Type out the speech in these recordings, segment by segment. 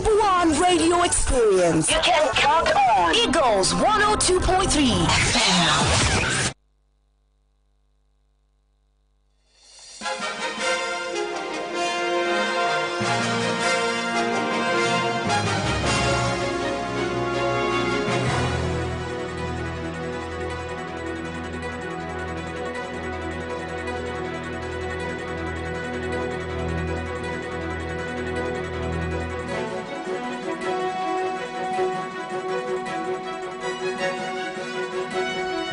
number one radio experience. You can count on Eagles 102.3 FM.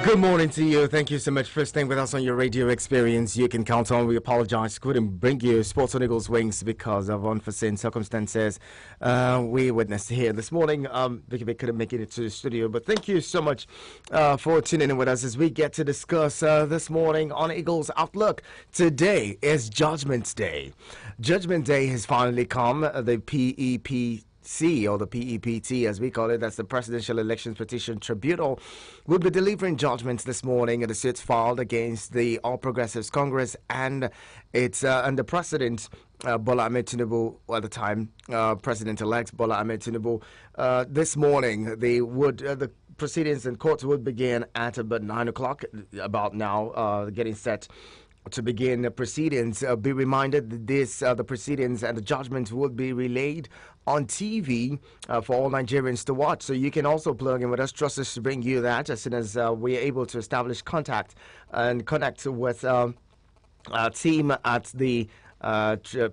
Good morning to you. Thank you so much for staying with us on your radio experience. You can count on. We apologize. Couldn't bring you Sports on Eagles Wings because of unforeseen circumstances we witnessed here this morning. Vicky couldn't make it to the studio, but thank you so much for tuning in with us as we get to discuss this morning on Eagles Outlook. Today is Judgment Day. Judgment Day has finally come. The PEP or the PEPT, as we call it, that's the Presidential Elections Petition Tribunal, will be delivering judgments this morning in the suits filed against the All Progressives Congress and its and the President Bola Ahmed Tinubu at the time, President-elect Bola Ahmed Tinubu. This morning, the proceedings in court would begin at about 9 o'clock. About now, getting set to begin the proceedings. Be reminded that the proceedings and the judgment will be relayed on TV for all Nigerians to watch. So you can also plug in with us. Trust us to bring you that as soon as we are able to establish contact with our team at the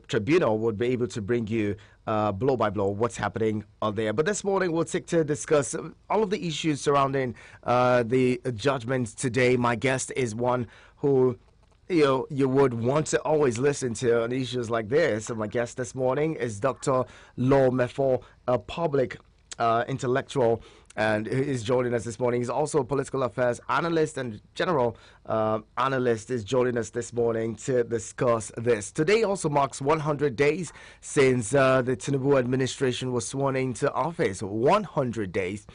tribunal would be able to bring you blow by blow what's happening on there. But this morning we'll take to discuss all of the issues surrounding the judgment today. My guest is one who you would want to always listen to on issues like this. So my guest this morning is Dr. Law Mefo, a public intellectual, and he is joining us this morning. He's also a political affairs analyst and general analyst is joining us this morning to discuss this. Today also marks 100 days since the Tinubu administration was sworn into office. 100 days.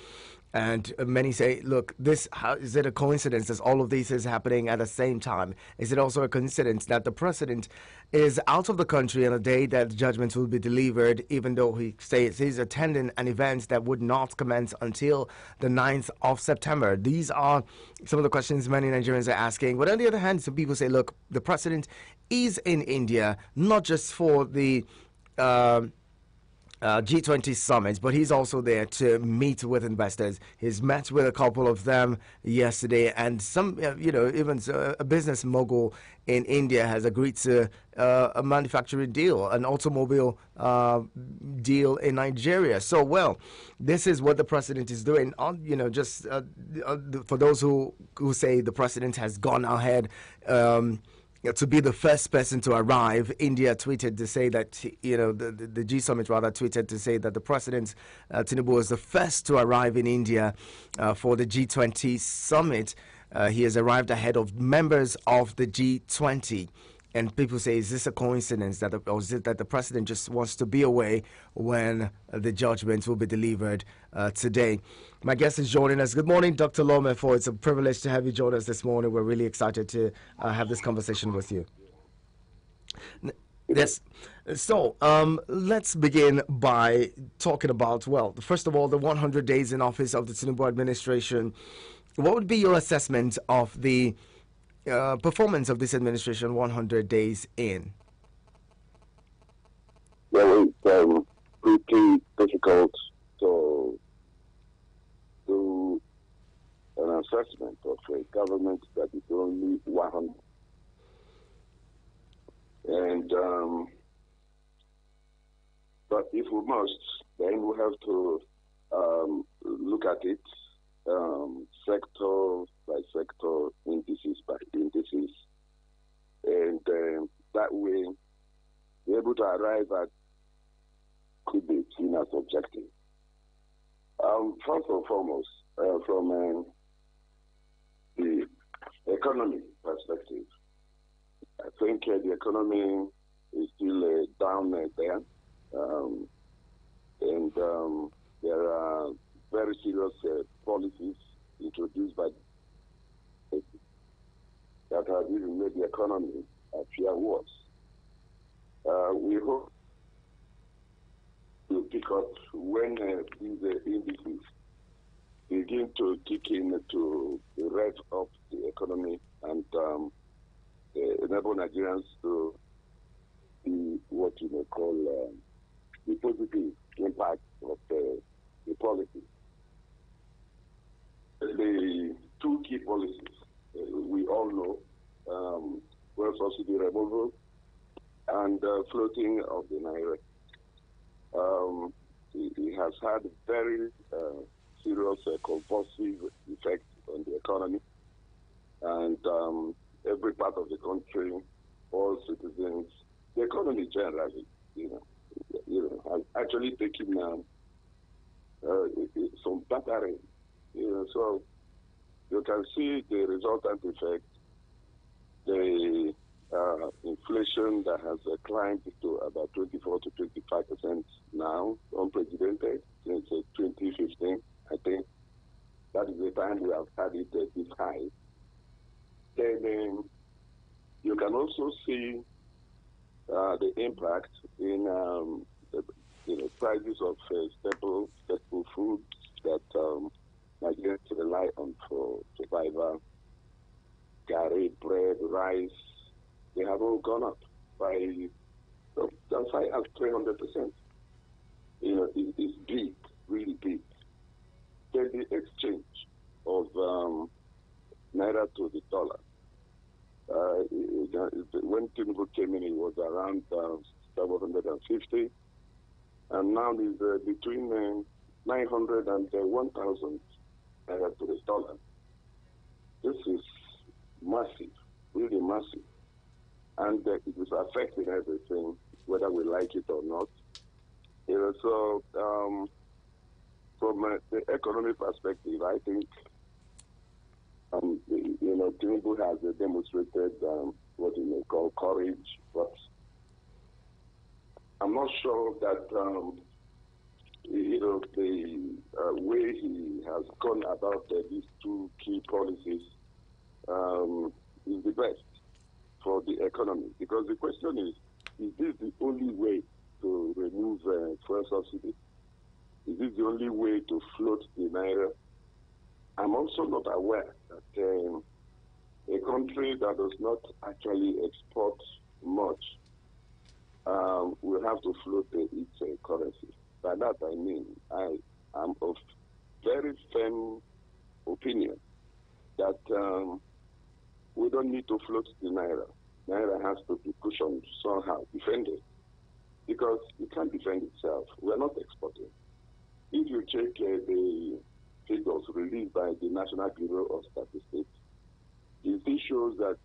And many say, look, is it a coincidence that all of this is happening at the same time? Is it also a coincidence that the president is out of the country on a day that judgment will be delivered, even though he says he's attending an event that would not commence until the 9th of September? These are some of the questions many Nigerians are asking. But on the other hand, some people say, look, the president is in India, not just for the G20 summits, but he's also there to meet with investors. He's met with a couple of them yesterday, and some, even a business mogul in India has agreed to a manufacturing deal, an automobile deal in Nigeria. So, well, this is what the president is doing. For those who say the president has gone ahead to be the first person to arrive, India tweeted to say that, the G Summit rather tweeted to say that the president, Tinubu, was the first to arrive in India for the G20 summit. He has arrived ahead of members of the G20. And people say, is this a coincidence or is it that the president just wants to be away when the judgment will be delivered today? My guest is joining us. Good morning, Dr. Law Mefo. It's a privilege to have you join us this morning. We're really excited to have this conversation with you. Yes. So let's begin by talking about, first of all, the 100 days in office of the Tinubu administration. What would be your assessment of the performance of this administration 100 days in? Well, it's pretty difficult to do an assessment of a government that is only 100. And but if we must, then we have to look at it sector by sector, indices by indices, and that way be able to arrive at could be seen as objective. First and foremost, from the economy perspective, I think the economy is still down there, and there are very serious policies introduced by that have even made the economy appear worse. We hope to pick But when these indices begin to kick in to rev up the economy and enable Nigerians to see what you may call the positive impact of the policy. The two key policies we all know, fuel subsidy removal and floating of the naira. It has had very serious convulsive effect on the economy, and every part of the country, all citizens, the economy generally, has actually taken some battering. So you can see the resultant effect, the inflation that has climbed to about 24 to 25% now, unprecedented since 2015. I think that is the time we have had it this high. Then you can also see the impact in the prices of staple foods that Nigerians rely on for survival. Gari, bread, rice, they have all gone up by as high as 300%. It's big, really big. Then the exchange of naira to the dollar. When Tinubu came in, it was around 750, and now it's between 900 and 1,000 naira to the dollar. This is massive, really massive, and it is affecting everything, whether we like it or not. So from the economic perspective, I think Tinubu has demonstrated what you may call courage, but I'm not sure that the way he has gone about these two key policies is the best for the economy. Because the question is this the only way to remove fuel subsidy? Is this the only way to float the naira? I'm also not aware that a country that does not actually export much will have to float its currency. By that I mean I am of very firm opinion that we don't need to float the naira. Naira has to be cushioned somehow, defended, because it can't defend itself. We're not exporting. If you check the figures released by the National Bureau of Statistics, it still shows that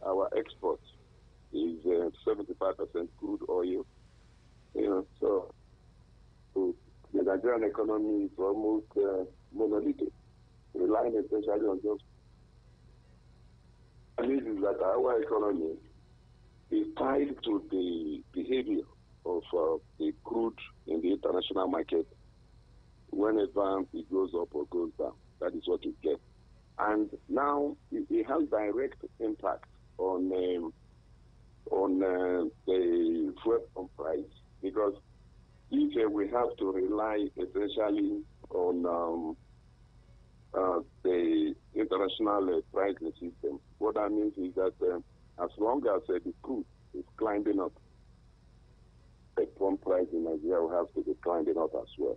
our export is 75% crude oil. So the Nigerian economy is almost monolithic, relying essentially on just. And this is that our economy is tied to the behavior of the crude in the international market. Whenever it goes up or goes down, that is what you get. And now it has direct impact on the fuel pump price, because if we have to rely essentially on the international pricing system, what that means is that as long as the crude is climbing up, the pump price in Nigeria will have to be climbing up as well.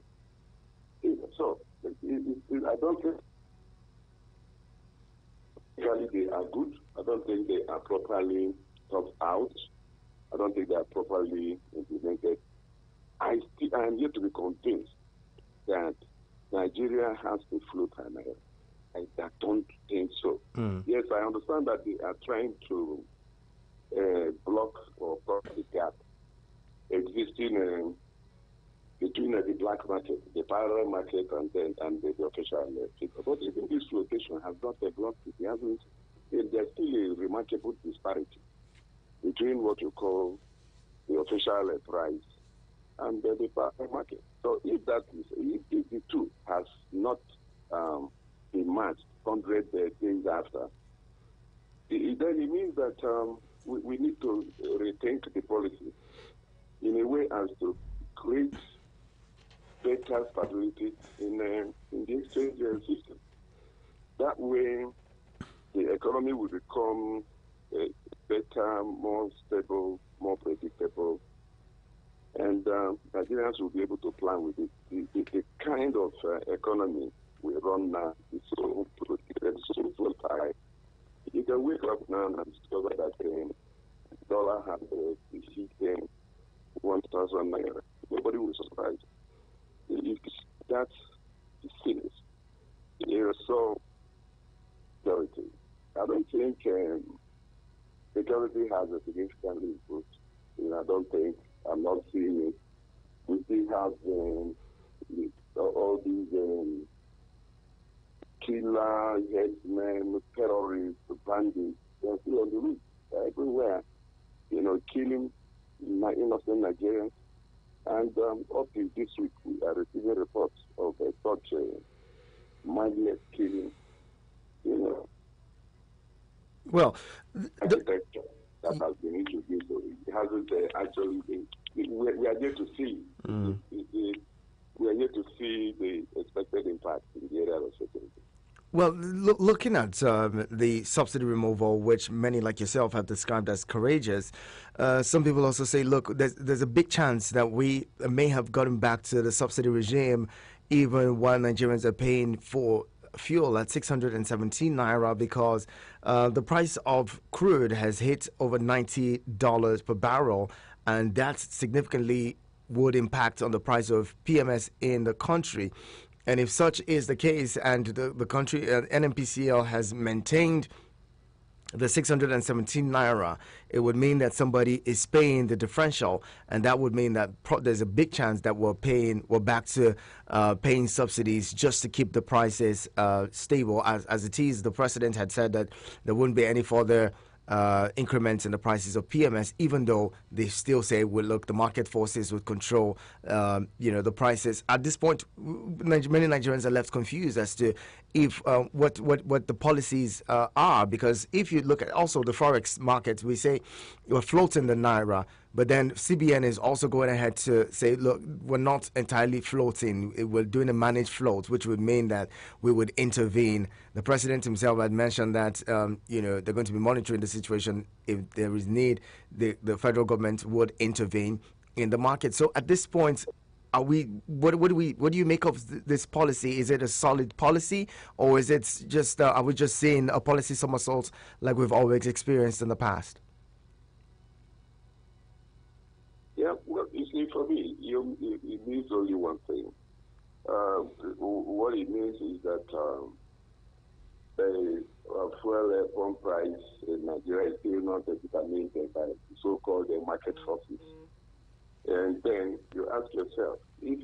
So I don't think really they are good. I don't think they are properly thought out. I don't think they are properly implemented. I am yet to be convinced that Nigeria has to float her naira. I don't think so. Yes, I understand that they are trying to block or plug the gap existing between the black market, the parallel market, and the official figure. But even this flotation has not blocked it. There's still a remarkable disparity between what you call the official price and the parallel market. So if the two has not been matched 100 days after, then it means that we need to rethink the policy in a way as to create better stability in the exchange system. That way, the economy will become better, more stable, more predictable, and Nigerians will be able to plan with it. The kind of economy we run now is so volatile. You can wake up now and discover that the dollar has hit 1,000 naira. Nobody will surprise. If that's the finish, so security. I don't think security has a significantly improved. I don't think, I'm not seeing it. We still have all these killer, headsmen, terrorists, bandits, they're still on the route everywhere, killing innocent Nigerians. And up to this week, we are receiving reports of such mindless killing, Well, architecture that has been introduced. So it hasn't actually been. We are yet to see. We are yet to see the expected impact in the area of security. Well, looking at the subsidy removal, which many like yourself have described as courageous, some people also say, look, there's a big chance that we may have gotten back to the subsidy regime even while Nigerians are paying for fuel at 617 naira because the price of crude has hit over $90 per barrel, and that significantly would impact on the price of PMS in the country. And if such is the case, and the country, NMPCL has maintained the 617 naira, it would mean that somebody is paying the differential, and that would mean that there's a big chance that we're back to paying subsidies just to keep the prices stable as it is. The president had said that there wouldn't be any further increments in the prices of PMS, even though they still say, well, look, the market forces would control, the prices. At this point, many Nigerians are left confused as to if what the policies are, because if you look at also the forex markets, we say we're floating the naira, but then CBN is also going ahead to say, look, we're not entirely floating. We're doing a managed float, which would mean that we would intervene. The president himself had mentioned that, they're going to be monitoring the situation. If there is need, the federal government would intervene in the market. So at this point, what do you make of this policy? Is it a solid policy, or is it just, are we just seeing a policy somersault like we've always experienced in the past? Yeah, well, you see, for me, it means only one thing. What it means is that the fuel pump price in Nigeria is still not determined by so-called market forces. And then you ask yourself, if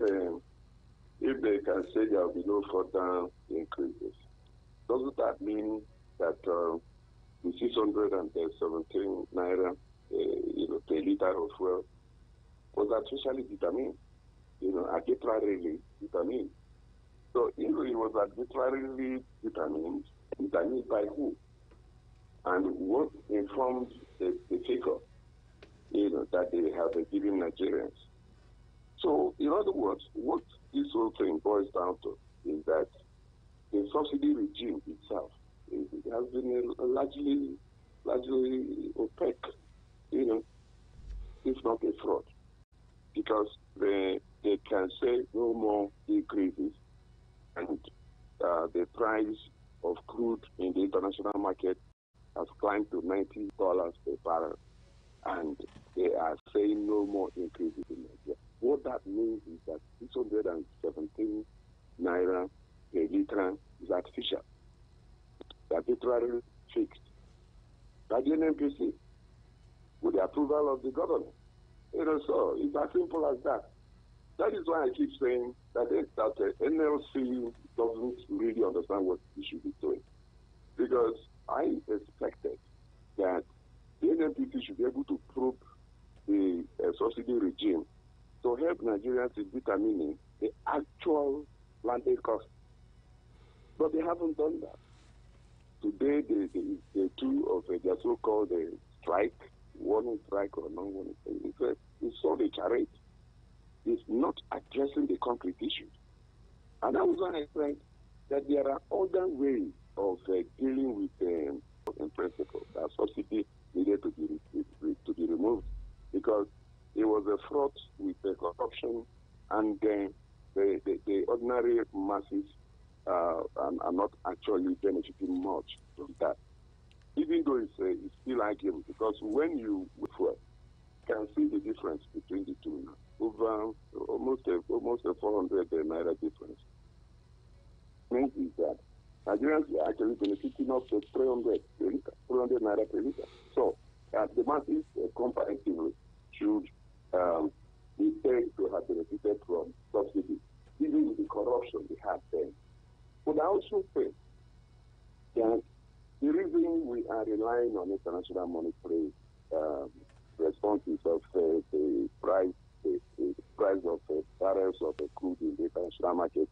they can say there will be no further increases, doesn't that mean that the 617 naira, per liter of fuel was artificially determined, arbitrarily determined? So if it was arbitrarily determined by who? And what informed the figure, that they have given Nigerians? So, in other words, what this whole thing boils down to is that the subsidy regime itself, it has been largely opaque, if not a fraud, because they can say no more increases, and the price of crude in the international market has climbed to $90 per barrel, and they are saying no more increases in Nigeria. What that means is that 617 naira per liter is artificial, arbitrarily fixed by the NMPC with the approval of the government. So it's as simple as that. That is why I keep saying that NLC doesn't really understand what it should be doing, because I expected that the NMPC should be able to probe the subsidy regime to help Nigerians in determining the actual landed cost. But they haven't done that. Today, the two of their so-called strike, warning strike or non-warning strike, it's all a charade. is not addressing the concrete issues. And that was why I said that there are other ways of dealing with in principle that subsidy needed to be removed, because it was a fraud with corruption, and the ordinary masses are not actually benefiting much from that. Even though it's still arguable, because when you can see the difference between the two now, over almost a 400 naira difference. Means is that Nigerians are actually benefiting up to 300 naira per liter. So the masses comparatively should be said to have benefited from subsidy, even with the corruption they had then. But I also think that the reason we are relying on international monetary responses of the price of barrels of crude in the international market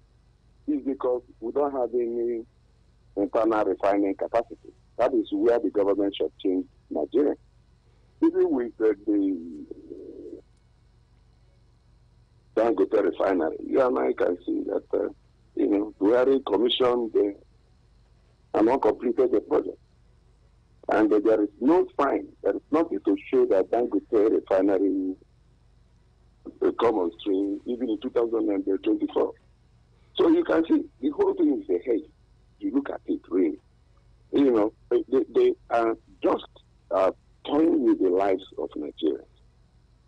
is because we don't have any internal refining capacity. That is where the government should change Nigeria. Even with the Dangote refinery, you and I can see that Buhari commissioned and not completed the project. And there is no sign, there is nothing to show that Dangote refinery will come on stream even in 2024. So you can see the whole thing is a haze. You look at it really. They are just toying with the lives of Nigerians.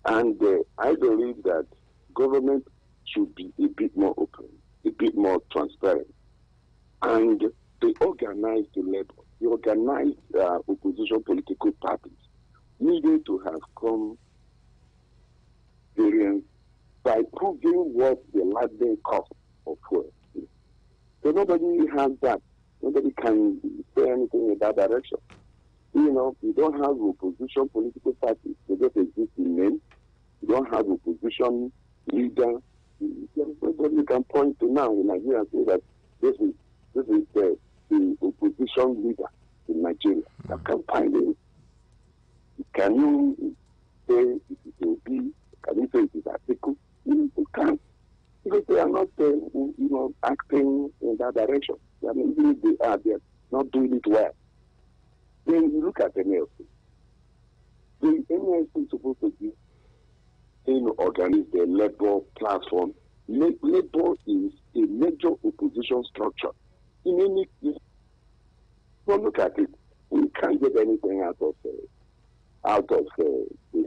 And I believe that government should be a bit more open, a bit more transparent. And they organize the labor. The organized opposition political parties needed to have come experience by proving what the landing cost of fuel is. So nobody has that. Nobody can say anything in that direction. You don't have opposition political parties. They just exist in name. You don't have opposition leader. Nobody can point to now in Nigeria and say that this is the opposition leader in Nigeria. You can find it. Can you say it is Obi? Can you say it is Atiku? You can't. Because they are not, acting in that direction. I mean, even if they are not doing it well. Then you look at the NLC. The NLC is supposed to be organize the labor platform. Labor is a major opposition structure. In any case, look at it. We can't get anything out of the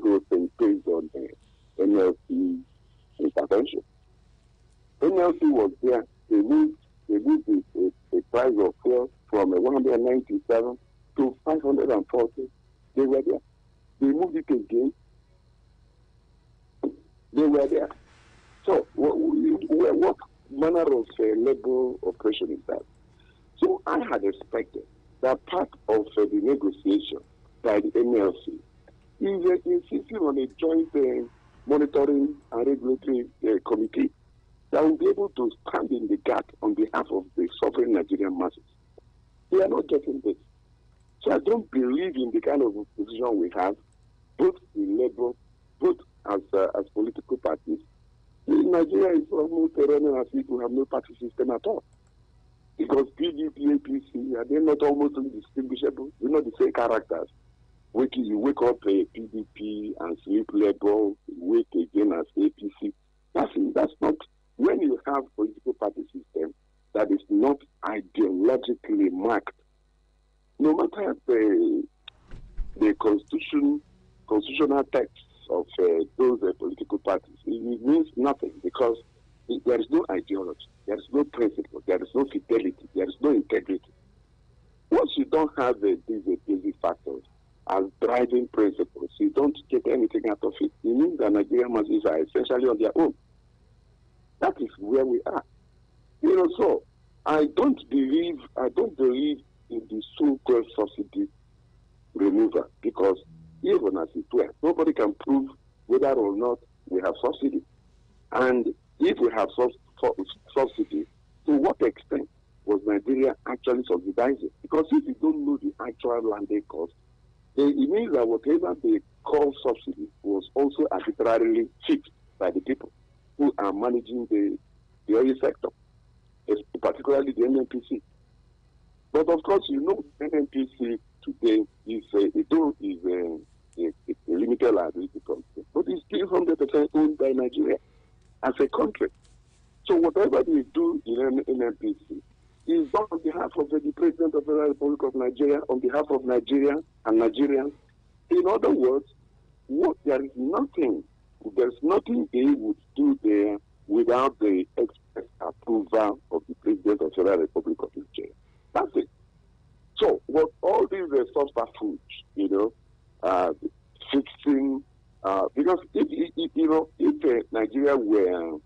whole thing based on NLC intervention. NLC was there. They moved the price of fuel from 197 to 540. They were there. They moved it again. They were there. So what manner of labor operation is that? So I had expected that part of the negotiation by the NLC is insisting on a joint monitoring and regulatory committee that will be able to stand in the gap on behalf of the sovereign Nigerian masses. They are not getting this. So I don't believe in the kind of position we have, both in labor, both as political parties. In Nigeria, it's almost running as if we have no party system at all. Because PDP, APC, are they not almost indistinguishable? They're not the same characters. You wake up a PDP and sleep labor, wake again as APC. That's not, when you have political party system that is not ideologically marked, no matter the constitutional texts of those political parties, it means nothing, because there is no ideology, there is no principle, there is no fidelity, there is no integrity. Once you don't have these basic factors as driving principles, you don't get anything out of it. It means that Nigerian masses are essentially on their own. That is where we are. So I don't believe in the so-called subsidy removal, because even as it were, nobody can prove whether or not we have subsidy. And if we have subsidy, to what extent was Nigeria actually subsidizing? Because if you don't know the actual landing cost, then it means that whatever they call subsidy was also arbitrarily fixed by the people. who are managing the oil sector, particularly the NNPC. But of course, the NNPC today is a limited liability company, but it's still 100% owned by Nigeria as a country. So whatever they do in NNPC is done on behalf of the President of the Republic of Nigeria, on behalf of Nigeria and Nigerians. In other words, there's nothing they would do there without the express approval of the President of the Republic of Nigeria. That's it. So, what all these subterfuge, fixing, because if Nigeria were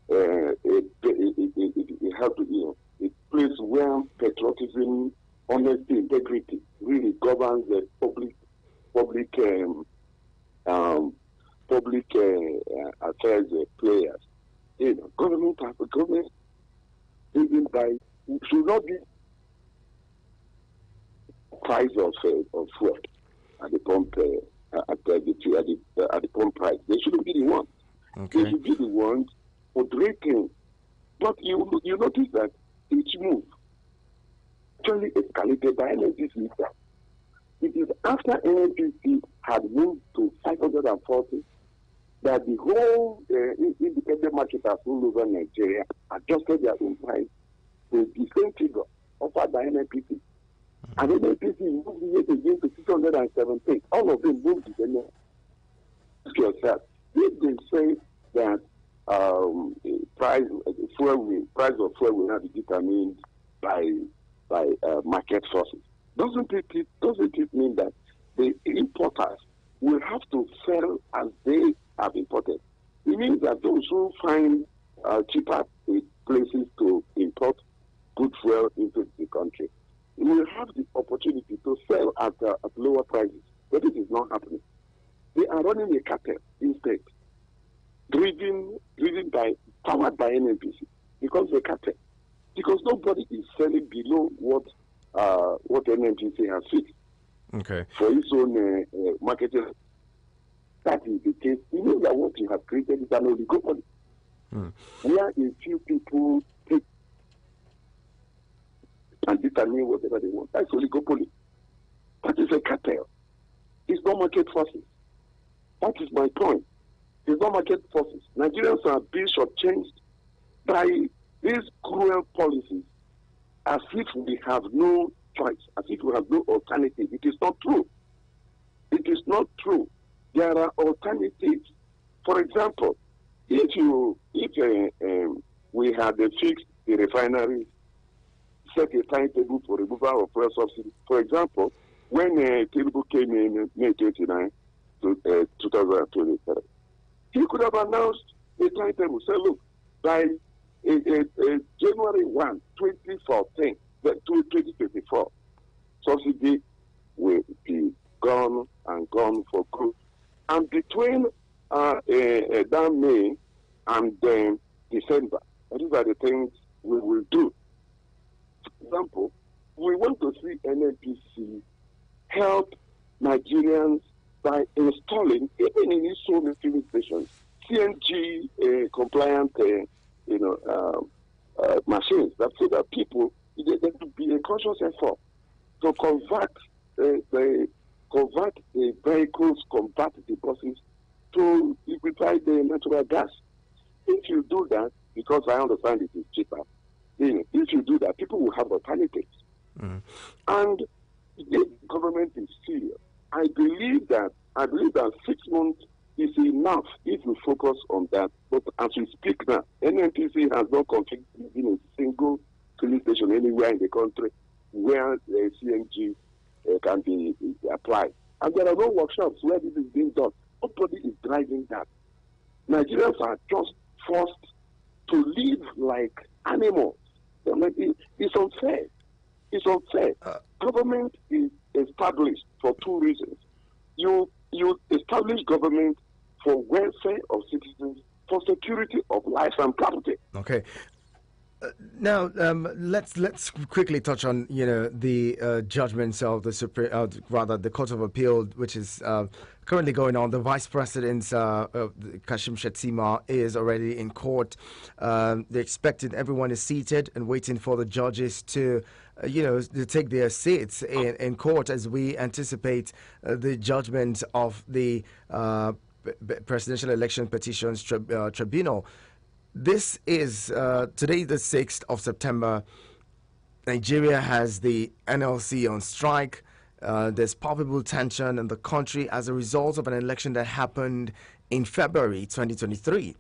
it had to, a place where patriotism, honesty, integrity really governs the public affairs players. Government even by should not be price of fuel at the pump at the pump price. They shouldn't be the ones. Okay. They should be the ones moderating. But you notice that each move actually escalated by NNPC. It is after NNPC had moved to 540 that the whole independent marketers all over Nigeria adjusted their own price to the same figure offered by NNPC. And NNPC moved it again to 617. All of them moved to the Ask yourself, if they say that price of fuel will not be determined by market forces, doesn't it mean that the importers will have to sell as they have imported? It means that those who find cheaper places to import good fuel into the country will have the opportunity to sell at lower prices. But it is not happening. They are running a cartel instead, powered by NNPC, because the cartel. Because nobody is selling below what NNPC has fixed. Okay. For its own marketing. That is the case. You know that what you have created is an oligopoly. Where a few people take and determine whatever they want. That's oligopoly. That is a cartel. It's not market forces. That is my point. It's not market forces. Nigerians are being shortchanged by these cruel policies as if we have no choice, as if we have no alternative. It is not true. It is not true. There are alternatives. For example, if we had fixed the refineries, set a timetable for removal of fuel subsidy. For example, when Tinubu came in May 29 to 2023, he could have announced a timetable. Say, look, by January 1, 2024, subsidy will be gone for good. And between that May and December, these are the things we will do. For example, we want to see NNPC help Nigerians by installing, even in its own filling stations, CNG compliant machines, that so that people, there could be a conscious effort to convert the vehicles, convert the buses to liquefy the natural gas. If you do that, because I understand it is cheaper, if you do that, people will have alternatives. And if the government is serious, I believe that 6 months is enough if you focus on that. But as we speak now, NNPC has not configured a single filling station anywhere in the country where the CNG can be applied. And there are no workshops where this is being done. Nobody is driving that. Nigerians are just forced to live like animals. It's unfair. It's unfair. Government is established for two reasons. You establish government for welfare of citizens, for security of life and property. Okay. Now, let's quickly touch on the judgments of the rather the Court of Appeal, which is currently going on. The Vice President Kashim Shettima is already in court. They're expecting everyone is seated and waiting for the judges to to take their seats in court as we anticipate the judgment of the Presidential Election Petitions Tribunal. This is today, the 6th of September. Nigeria has the NLC on strike. There's palpable tension in the country as a result of an election that happened in February 2023.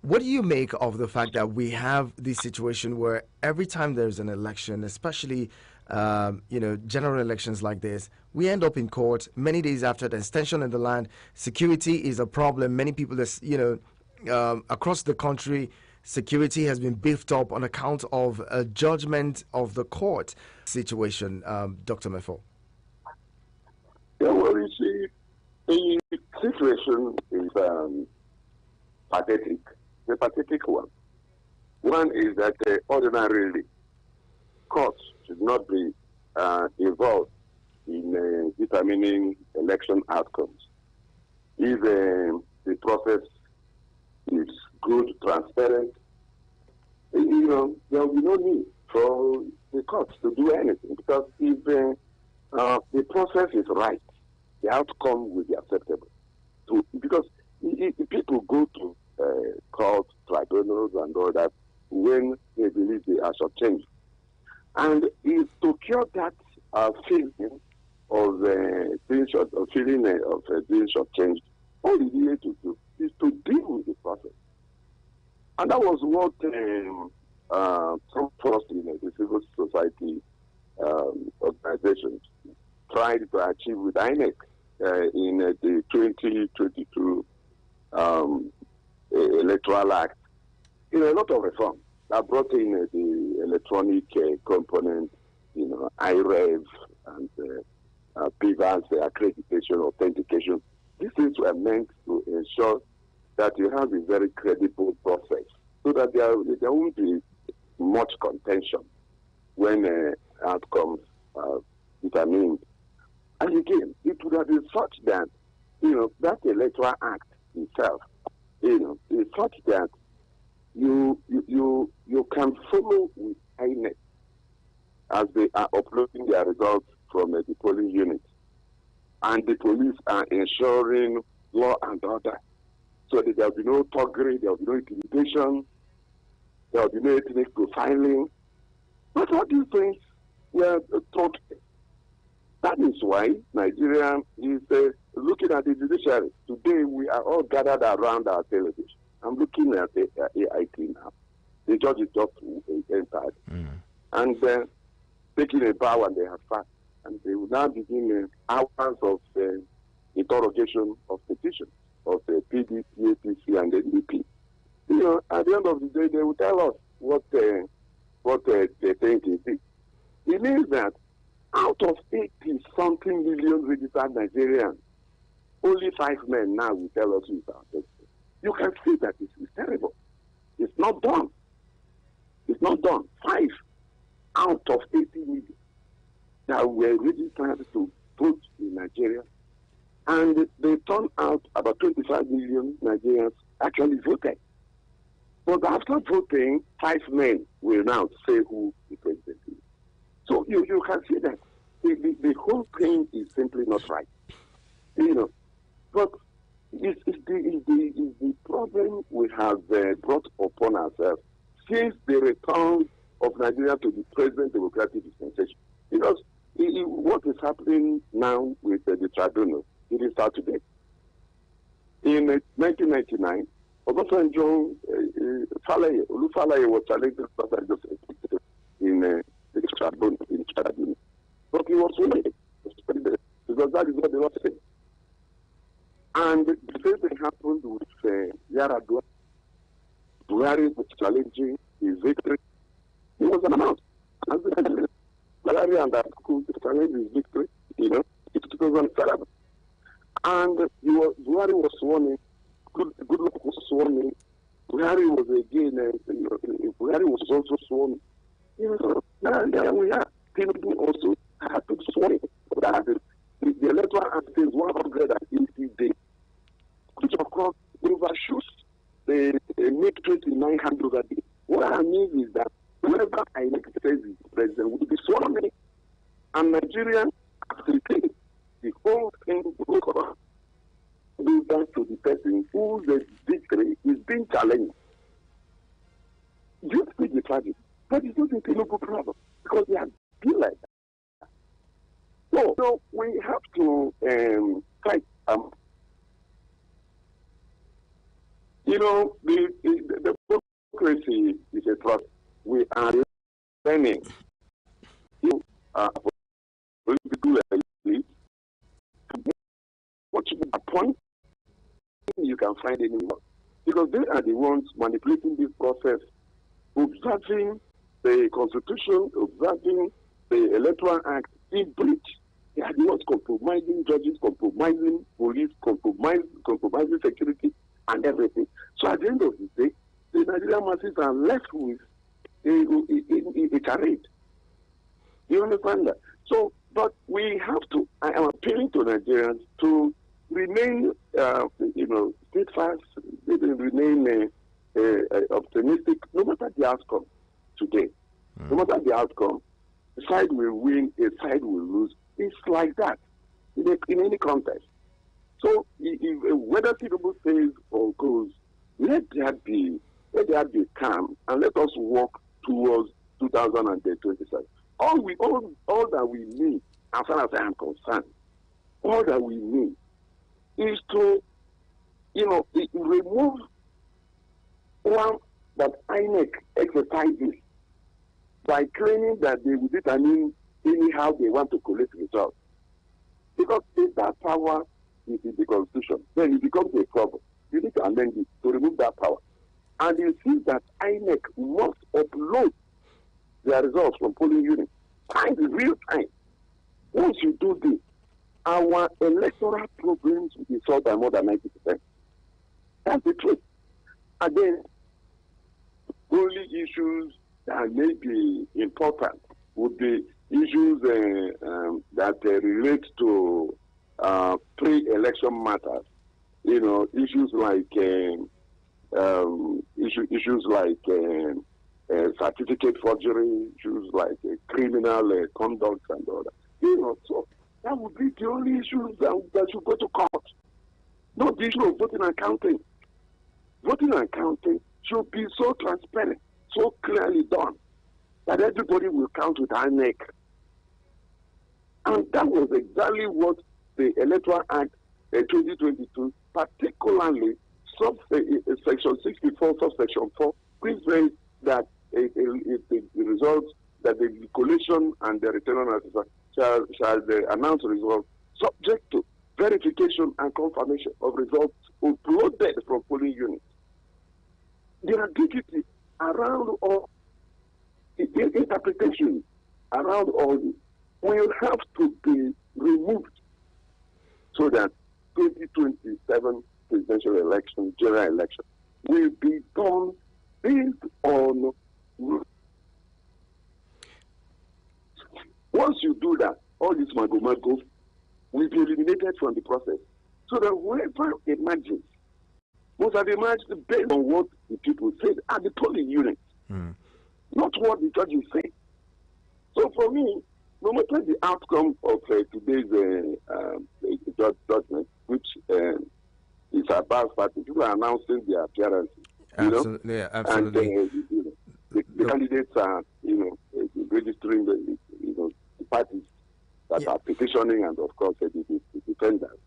What do you make of the fact that we have this situation where every time there's an election, especially general elections like this, we end up in court many days after there's tension in the land? Security is a problem. Many people, across the country, security has been beefed up on account of a judgment of the court situation. Dr. Mefo. Yeah, well, you see, the situation is pathetic. The pathetic one. One is that ordinarily courts should not be involved in determining election outcomes. If the process is good, transparent, there will be no need for the courts to do anything, because if the process is right, the outcome will be acceptable. Because if people go to court, tribunals, and all that when they believe they are shortchanged, and if to cure that feeling of being shortchanged, all you need to do is to deal with the process. And that was what some first the civil society organizations tried to achieve with INEC in the 2022 Electoral Act. A lot of reforms that brought in the electronic component, IREV and PVAS, accreditation, authentication. These things were meant to ensure that you have a very credible process, so that there won't be much contention when outcomes are determined. And again, it would have been such that, that Electoral Act itself, is such that you can follow with INEC as they are uploading their results from the polling unit. And the police are ensuring law and order, so that there will be no thuggery, there will be no intimidation, there will be no ethnic profiling. But all these things were taught. That is why Nigeria is looking at the judiciary. Today, we are all gathered around our television. I'm looking at the AIT now. The judge is just entered and taking a bow, and they have sat. And they will now begin hours of interrogation of petitions of the PDP, APC, and NDP. At the end of the day, they will tell us what they think is it. It means that out of 80-something million registered Nigerians, only 5 men now will tell us who is our president. You can see that this is terrible. It's not done. It's not done. 5 out of 80 million that were registered to vote in Nigeria, and they turned out about 25 million Nigerians actually voted. But after voting, 5 men will now say who the president is. So you can see that the whole thing is simply not right. But it's the problem we have brought upon ourselves since the return of Nigeria to the present democratic dispensation. Because what is happening now with the tribunal, it didn't start today. In 1999, Obasanjo, Olufalaye was challenged in the tribunal. But he was winning, because that is what they were saying. And the same thing happened with Yaradua. Buhari was challenging his victory. He was announced. Buhari and Atiku challenged his victory, in 2007. And Buhari was sworn in. Good luck was sworn in. Buhari was again, Buhari Buhari was also sworn. Now we have Tinubu also had to swear that the electoral act is 180 days, which of course overshoots the make 2900 days. What I mean is that whoever I make says is president will be sworn in, and Nigerians have to take the whole thing goes back to the person whose victory is being challenged. You see the tragedy, but it's not a Tinubu problem because they are still like that. So we have to fight. The democracy is a trust. We are learning. Political elite. What you appoint, you can find anyone. Because they are the ones manipulating this process, observing the Constitution, observing the Electoral Act in breach. They are the ones compromising judges, compromising police, compromising security, and everything. So at the end of the day, the Nigerian masses are left with a charade. You understand that? So, but we have to, I am appealing to Nigerians to remain, steadfast, remain optimistic, no matter the outcome today. No matter the outcome, a side will win, a side will lose. It's like that in any contest. So, whether Tinubu says or goes, let there be calm, and let us walk towards 2027. All that we need, as far as I am concerned, all that we need is to, remove one that INEC exercises by claiming that they will determine anyhow they want to collect results. Because if that power is in the Constitution, then it becomes a problem. You need to amend it to remove that power. And you see that INEC must upload their results from polling units. Time is real time. Once you do this, our electoral problems will be solved by more than 90%. That's the truth. Again, only issues that may be important would be issues that relate to pre-election matters. Issues like certificate forgery, issues like criminal conduct and all that. So that would be the only issues that should go to court. Not the issue of voting and counting. Voting and counting should be so transparent, so clearly done, that everybody will count with INEC. And that was exactly what the Electoral Act 2022, particularly Section 64, subsection 4, which says that the results that the collation and the return officer shall announce results subject to verification and confirmation of results uploaded from polling units. The ambiguity around all the interpretation around all this will have to be removed so that 2027 presidential election, general election, will be done based on. Once you do that, all this mago will be eliminated from the process. So that whoever emerges must have emerged based on what the people said at the polling unit, not what the judges say. So for me, no matter the outcome of today's judgment, which is about party, people are announcing their appearance. Absolutely, yeah, absolutely. And the candidates are, registering the parties that are petitioning, and of course the defenders.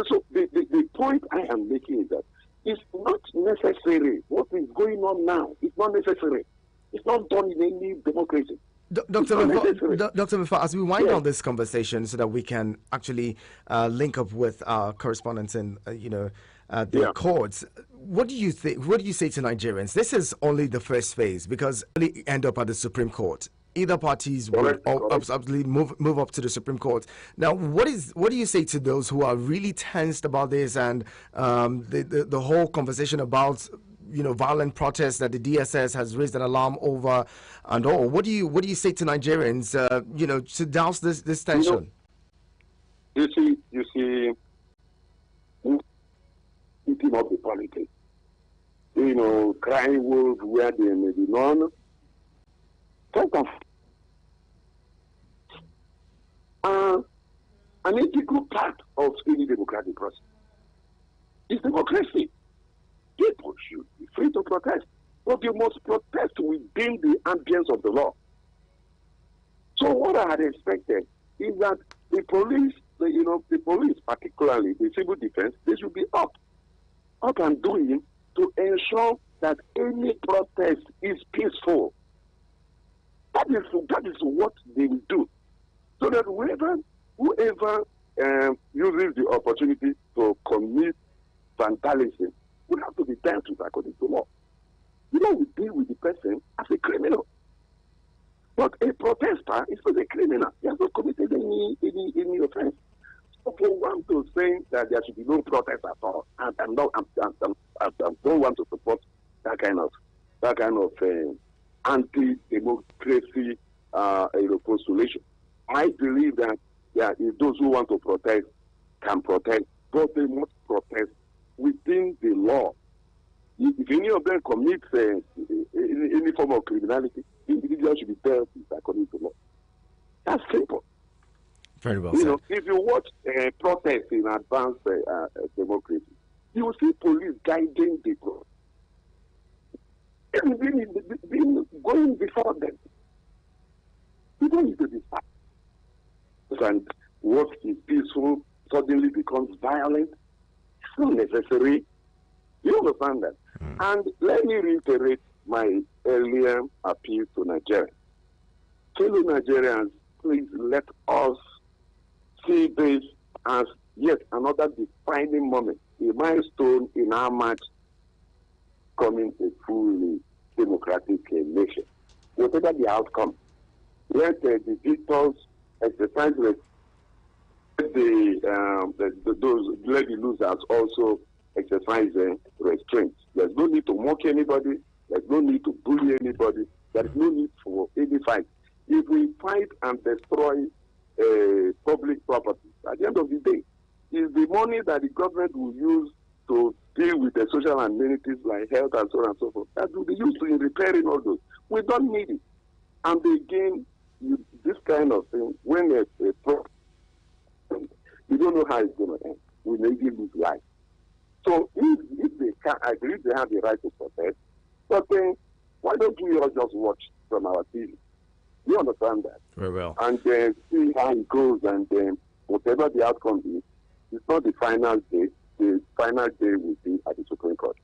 So the point I am making is that it's not necessary. What is going on now? It's not necessary. It's not done in any democracy. Dr. Mfa, as we wind down this conversation so that we can actually link up with our correspondents in, the courts, what do you think? What do you say to Nigerians? This is only the first phase because they end up at the Supreme Court. Either parties will absolutely move up to the Supreme Court. Now, what do you say to those who are really tensed about this and the whole conversation about violent protests that the DSS has raised an alarm over, and all. What do you say to Nigerians, to douse this tension? You see, eating up the politics. Crying wolves where they may be known. An integral part of any democratic process is democracy. People should be free to protest, but you must protest within the ambience of the law. So what I had expected is that the police, the police, particularly the civil defense, they should be up and doing to ensure that any protest is peaceful. That is what they will do, so that whoever uses the opportunity to commit vandalism would have to be dealt with according to law. We deal with the person as a criminal. But a protester is not a criminal. He has not committed any offense. So for one to say that there should be no protest at all, and I don't want to support that kind of anti-democracy postulation. I believe that if those who want to protest can protest, but they must protest within the law. If any of them commits any form of criminality, individuals should be dealt with according to law. That's simple. Very well said. If you watch protests in advanced democracy, you will see police guiding the protest. Going before them. You don't need to be fast. And what is peaceful suddenly becomes violent. It's not necessary. You understand that? And let me reiterate my earlier appeal to Nigerians. Fellow Nigerians, please let us see this as yet another defining moment, a milestone in our march becoming a fully democratic nation. Whatever the outcome, let the victors exercise let the losers also exercise restraint. There's no need to mock anybody. There's no need to bully anybody. There is no need for any fight. If we fight and destroy public property, at the end of the day, is the money that the government will use to deal with the social amenities like health and so on and so forth, that will be used in repairing all those. We don't need it. And again, this kind of thing, when there's a problem, we don't know how it's going to end. We may even lose life. So if they can, I believe they have the right to protest. But then, why don't we all just watch from our TV? You understand that? Very well. And see how it goes, and then whatever the outcome is, it's not the final day. The final day will be at the Supreme Court,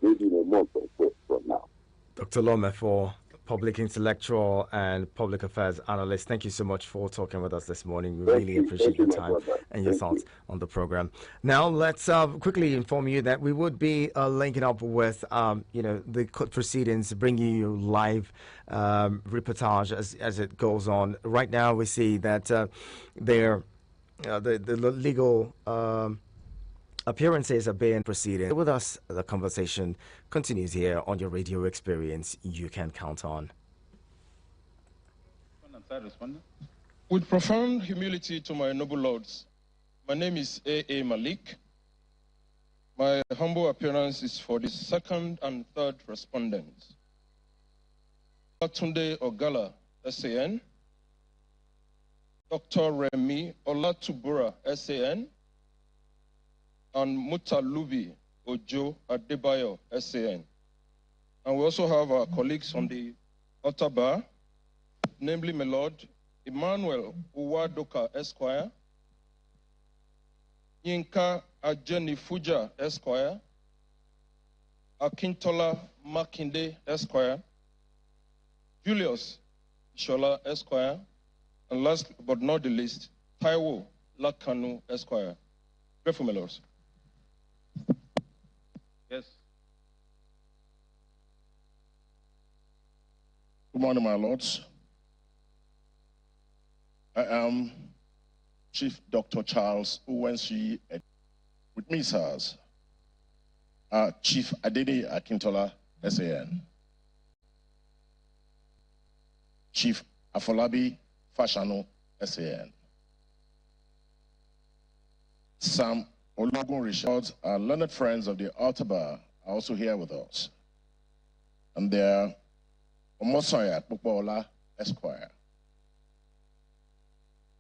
maybe in a month or so from now. Dr. Lome, for public intellectual and public affairs analyst, thank you so much for talking with us this morning. We really appreciate your time and your thoughts on the program. Now, let's quickly inform you that we would be linking up with, the court proceedings, bringing you live reportage as it goes on. Right now, we see that the legal appearances are being proceeded. With us, the conversation continues here on your radio experience you can count on. With profound humility to my noble lords, my name is A.A. Malik. My humble appearance is for the second and third respondents. Tunde Ogala, SAN. Dr. Remi Olatubura, SAN. And Mutalubi Ojo Adebayo, SAN. And we also have our colleagues from the Outer Bar, namely my Lord Emmanuel Uwadoka, Esquire, Yinka Ajeni Fuja, Esquire, Akintola Makinde, Esquire, Julius Shola, Esquire, and last but not the least, Taiwo Lakanu, Esquire. Grateful, my lords. Yes. Good morning, my lords. I am Chief Dr. Charles Uwensi. With me, sirs, Chief Adede Akintola, SAN. Chief Afolabi Fashanu, SAN. Sam Ologun Richard, our learned friends of the Altar Bar, are also here with us. And they're Omosoya Kpokpola, Esquire.